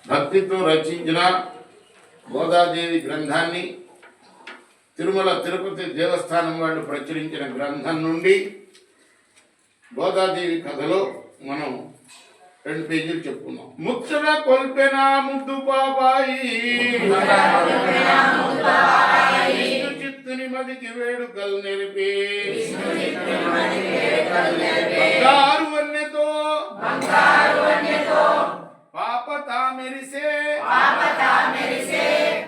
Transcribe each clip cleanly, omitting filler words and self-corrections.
భక్తితో రచించిన గోదాదేవి గ్రంథాన్ని తిరుమల తిరుపతి దేవస్థానం వాళ్ళు ప్రచురించిన గ్రంథం నుండి గోదాదేవి కథలో మనం 2 పేజీలు చెప్పుకున్నాం. ముచ్చట కొల్పెన ముద్దు బాబాయి విష్ణు చిత్తుని మదికి వేడుకలు నెరిపి బంగారు వన్నెతో పాప తా మెరిసే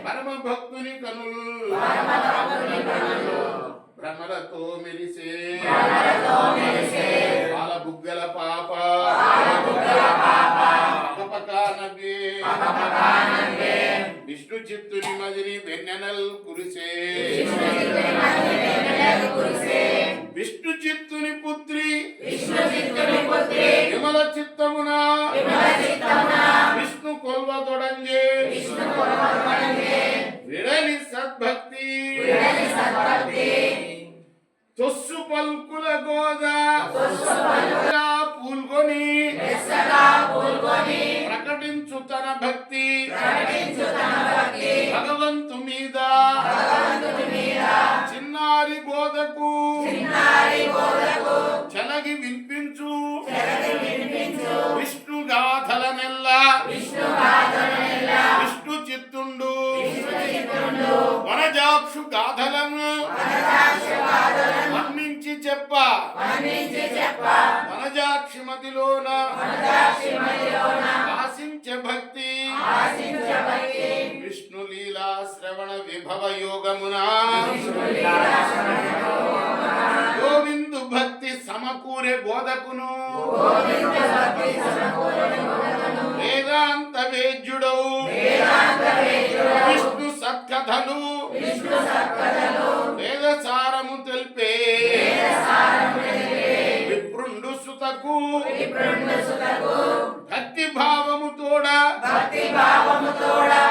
పరమ భక్తుని కనులు భ్రమలతో మెరిసే పాల బుగ్గల పాప విష్ణు చిత్తుని మదిని వెన్నెనల్ కురిసే విష్ణు చిత్తుని పుత్రి విమల చిత్తమున విష్ణు కొల్వ తొడంగే విడలి సద్భక్తి తొస్సు పల్కుల గోదా పూల్గొని ప్రకటించు తన భక్తి భగవంతు మీద చిన్నారి గోదకు చలగి వినిపించు విష్ణు గాథల నెల్ల విష్ణు చిత్తుండు వనజాక్షు గాథలను వర్ణించి చెప్ప వనజాక్షి మదిలోన ఆశించ భక్తి విష్ణు లీలా శ్రవణ విభవ యోగమున గోవిందు భక్తి సమకూరే బోధకును వేదాంత వేద్యుడవు విష్ణు సత్కథలు వేదసారము తెలిపే విప్రుండు సుతకు భక్తి భావము తోడ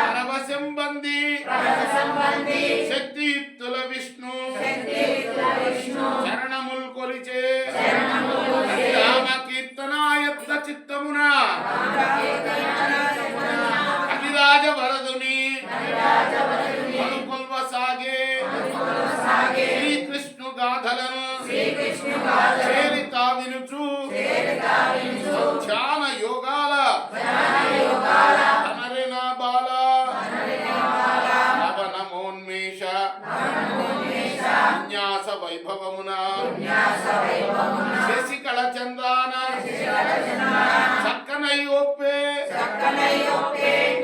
పరవశంబంది శక్తియుక్తుల విష్ణు చరణముల్ కొలిచే రామ కీర్తనాయత్త చిత్తమున అధిరాజ వరదుని అనుకొల్వ సాగే శ్రీకృష్ణు గాథలను చేరితా వినుచు ధ్యాన యోగాల ధనరేనా బాల నవనమోన్మేష విన్యాస వైభవమున శశికళ చందాన చక్కనై ఒప్పే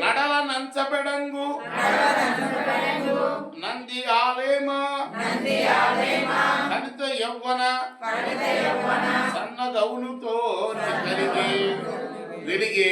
నడల నంచబెడంగు నంది ఆలేమ కనిత యవ్వన సన్న గౌనుతో వెలిగే